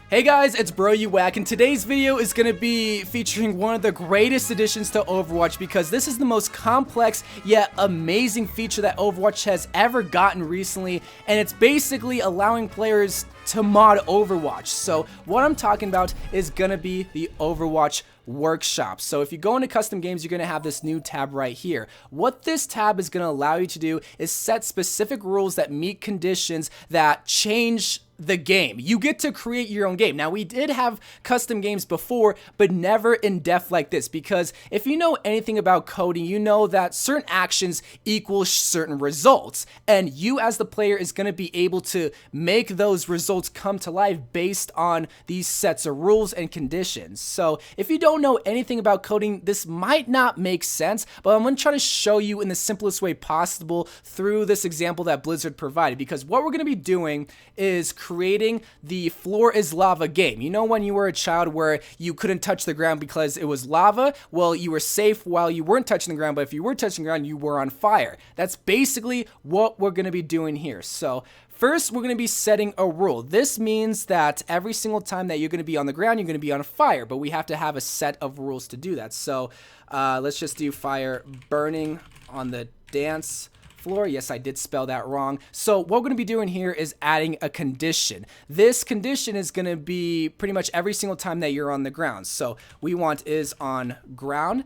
Hey guys, it's Bro You Whack, and today's video is going to be featuring one of the greatest additions to Overwatch because this is the most complex yet amazing feature that Overwatch has ever gotten recently, and it's basically allowing players to mod Overwatch. So what I'm talking about is going to be the Overwatch Workshop. So if you go into custom games, you're going to have this new tab right here. What this tab is going to allow you to do is set specific rules that meet conditions that change the game. You get to create your own game. Now, we did have custom games before, but never in depth like this, because if you know anything about coding, you know that certain actions equal certain results, and you as the player is going to be able to make those results come to life based on these sets of rules and conditions. So if you don't know anything about coding, this might not make sense, but I'm going to try to show you in the simplest way possible through this example that Blizzard provided, because what we're going to be doing is creating the floor is lava game. You know when you were a child where you couldn't touch the ground because it was lava? Well, you were safe while you weren't touching the ground, but if you were touching the ground, you were on fire. That's basically what we're going to be doing here. So first, we're going to be setting a rule. This means that every single time that you're going to be on the ground, you're going to be on fire, but we have to have a set of rules to do that. So let's just do fire burning on the dance floor. Yes, I did spell that wrong. So what we're going to be doing here is adding a condition. This condition is going to be pretty much every single time that you're on the ground. So we want is on ground.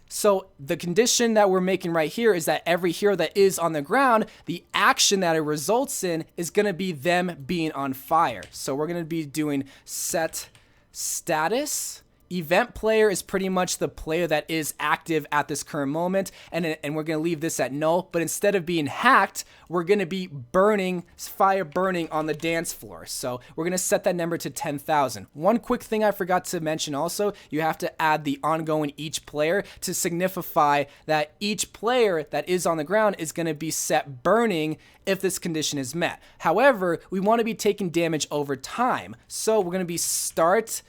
So the condition that we're making right here is that every hero that is on the ground, the action that it results in is going to be them being on fire. So we're going to be doing set status. Event player is pretty much the player that is active at this current moment, and we're going to leave this at null, but instead of being hacked, we're going to be fire burning on the dance floor. So we're going to set that number to 10,000. One quick thing I forgot to mention also, you have to add the ongoing each player to signify that each player that is on the ground is going to be set burning if this condition is met. However, we want to be taking damage over time, so we're going to be start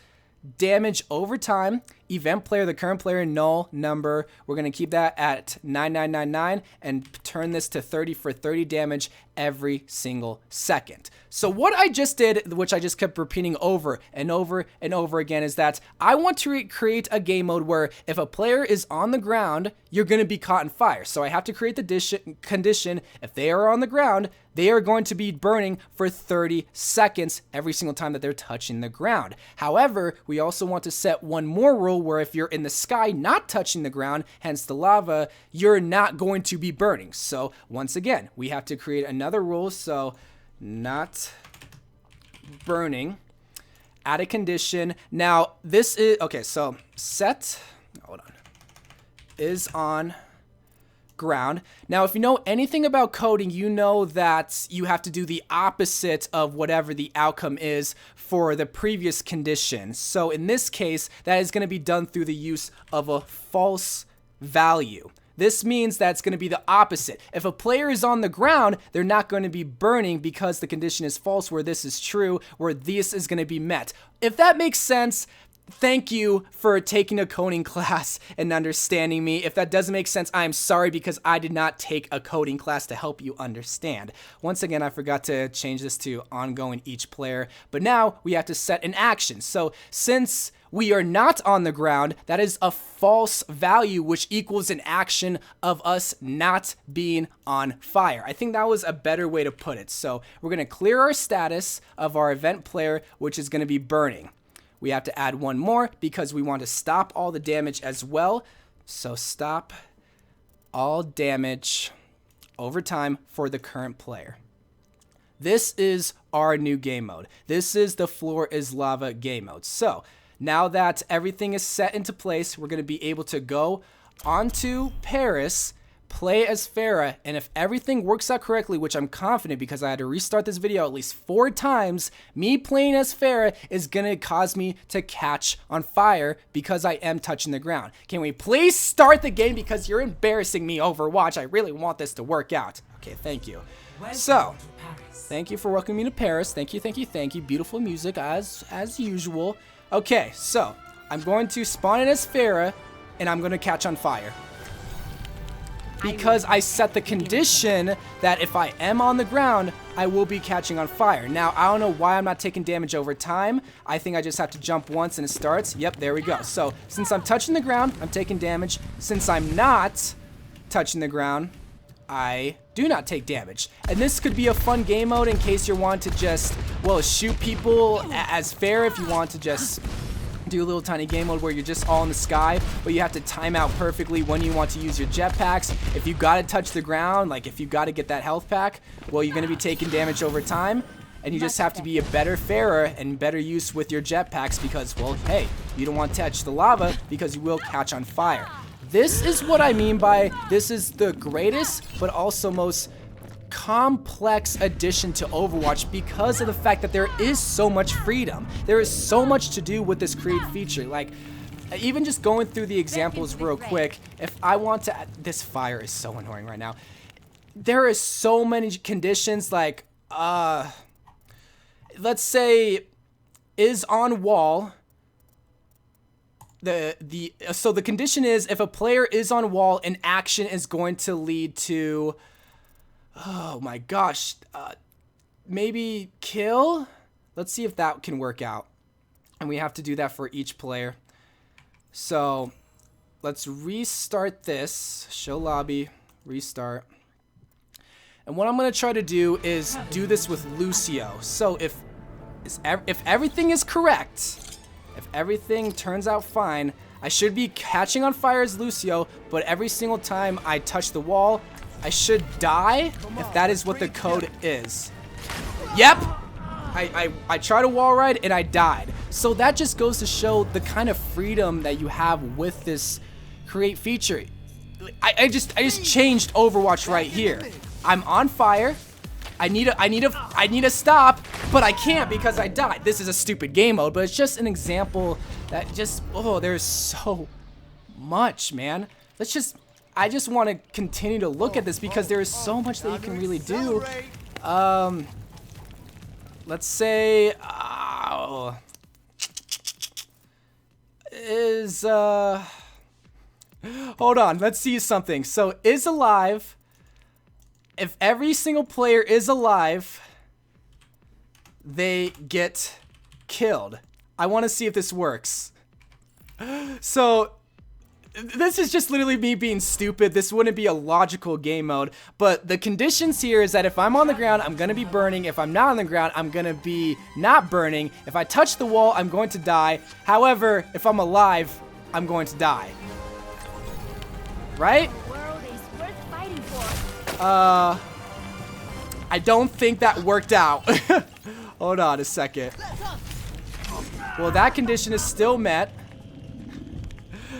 damage over time, event player, the current player, null number. We're going to keep that at 9999 and turn this to 30 for 30 damage every single second. So what I just did, which I just kept repeating over and over and over again, is that I want to create a game mode where if a player is on the ground, you're going to be caught in fire. So I have to create the condition, if they are on the ground, they are going to be burning for 30 seconds every single time that they're touching the ground. However, we also want to set one more rule where if you're in the sky not touching the ground, hence the lava, you're not going to be burning. So once again, we have to create another rule. So not burning, add a condition. Now this is, okay, so set, hold on, is on ground. Now, if you know anything about coding, you know that you have to do the opposite of whatever the outcome is for the previous condition. So in this case, that is going to be done through the use of a false value. This means that's going to be the opposite. If a player is on the ground, they're not going to be burning because the condition is false, where this is true, where this is going to be met. If that makes sense, thank you for taking a coding class and understanding me. If that doesn't make sense, I'm sorry, because I did not take a coding class to help you understand. Once again, I forgot to change this to ongoing each player, but now we have to set an action. So since we are not on the ground, that is a false value, which equals an action of us not being on fire. I think that was a better way to put it. So we're going to clear our status of our event player, which is going to be burning. We have to add one more because we want to stop all the damage as well. So stop all damage over time for the current player. This is our new game mode. This is the floor is lava game mode. So now that everything is set into place, we're going to be able to go onto Paris, play as Farah, and if everything works out correctly, which I'm confident because I had to restart this video at least 4 times, me playing as Farah is going to cause me to catch on fire because I am touching the ground. Can we please start the game, because you're embarrassing me, Overwatch. I really want this to work out. Okay, thank you. So, thank you for welcoming me to Paris. Thank you, thank you, thank you. Beautiful music as usual. Okay, so I'm going to spawn in as Farah, and I'm going to catch on fire. because I set the condition that if I am on the ground, I will be catching on fire. Now, I don't know why I'm not taking damage over time. I think I just have to jump once and it starts. Yep, there we go. So, since I'm touching the ground, I'm taking damage. Since I'm not touching the ground, I do not take damage. And this could be a fun game mode in case you want to just, well, shoot people as fair if you want to just do a little tiny game mode where you're just all in the sky, but you have to time out perfectly when you want to use your jetpacks. If you gotta touch the ground, like if you gotta get that health pack, well, you're gonna be taking damage over time, and you just have to be a better fairer and better use with your jetpacks because, well, hey, you don't want to touch the lava because you will catch on fire. This is what I mean by this is the greatest, but also most complex addition to Overwatch because of the fact that there is so much freedom. There is so much to do with this create feature. Like, even just going through the examples real quick, if I want to, this fire is so annoying right now. There is so many conditions like, let's say is on wall. So the condition is if a player is on wall, an action is going to lead to, oh my gosh, maybe kill? Let's see if that can work out. And we have to do that for each player. So let's restart this. Show lobby, restart. And what I'm going to try to do is do this with Lucio. So if everything is correct, if everything turns out fine, I should be catching on fire as Lucio, but every single time I touch the wall, I should die, if that is what the code is. Yep! I tried a wall ride and I died. So that just goes to show the kind of freedom that you have with this create feature. I just changed Overwatch right here. I'm on fire. I need a stop, but I can't because I died. This is a stupid game mode, but it's just an example that just, oh, there's so much, man. I just want to continue to look at this because there is so much that you can really do. Let's say, hold on, let's see something. So, is alive. If every single player is alive, they get killed. I want to see if this works. So, this is just literally me being stupid. This wouldn't be a logical game mode. But the conditions here is that if I'm on the ground, I'm going to be burning. If I'm not on the ground, I'm going to be not burning. If I touch the wall, I'm going to die. However, if I'm alive, I'm going to die. Right? I don't think that worked out. Hold on a second. Well, that condition is still met.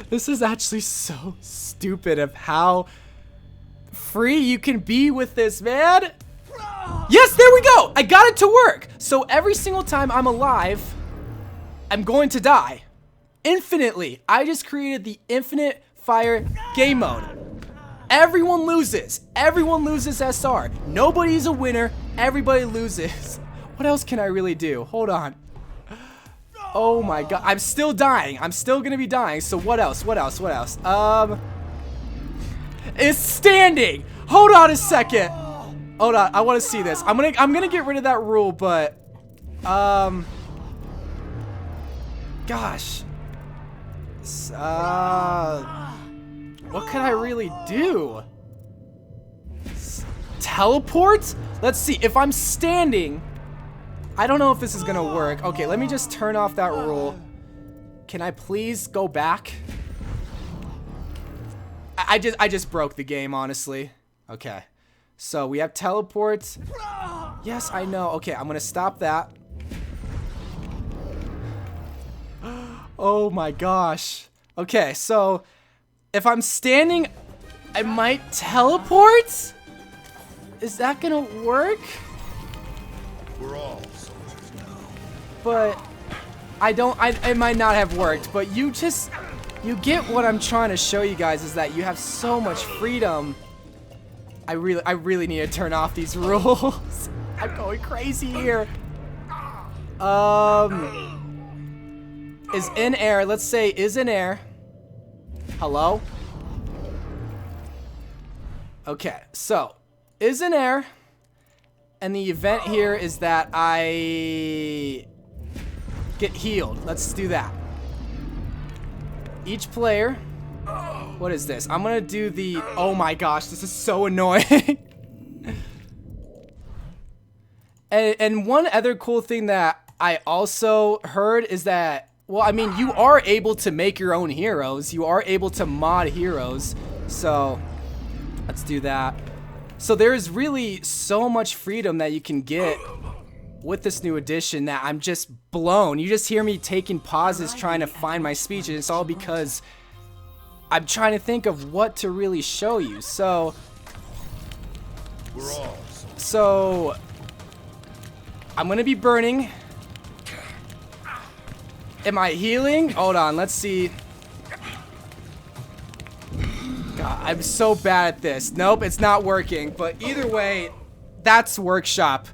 This is actually so stupid of how free you can be with this, man. Yes, there we go. I got it to work. So every single time I'm alive, I'm going to die. Infinitely. I just created the infinite fire game mode. Everyone loses. Everyone loses SR. Nobody's a winner. Everybody loses. What else can I really do? Hold on. Oh my god. I'm still dying. I'm still gonna be dying. So what else? What else? What else? It's standing. Hold on a second. Hold on. I want to see this. I'm gonna get rid of that rule, but gosh. What can I really do? Teleport? Let's see. If I'm standing, I don't know if this is gonna work. Okay, let me just turn off that rule. Can I please go back? I just broke the game, honestly. Okay. So we have teleports. Yes, I know. Okay, I'm gonna stop that. Oh my gosh. Okay, so if I'm standing, I might teleport? Is that gonna work? We're all soldiers now. But it might not have worked, but you get what I'm trying to show you guys is that you have so much freedom. I really need to turn off these rules. I'm going crazy here. Is in air, let's say is in air. Hello? Okay, so is in air, and the event here is that I get healed. Let's do that. Each player. What is this? I'm gonna do the. Oh my gosh, this is so annoying. And one other cool thing that I also heard is that, well, I mean, you are able to make your own heroes. You are able to mod heroes. So let's do that. So there is really so much freedom that you can get with this new edition that I'm just blown. You just hear me taking pauses trying to find my speech, and it's all because I'm trying to think of what to really show you. So I'm gonna be burning. Am I healing? Hold on, let's see. God, I'm so bad at this. Nope, it's not working. But either way, that's Workshop.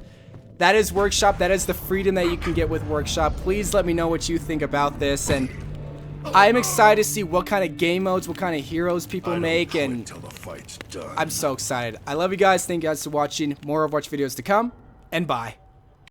That is Workshop. That is the freedom that you can get with Workshop. Please let me know what you think about this. And I'm excited to see what kind of game modes, what kind of heroes people make. And I'm so excited. I love you guys. Thank you guys for watching. More Overwatch videos to come. And bye.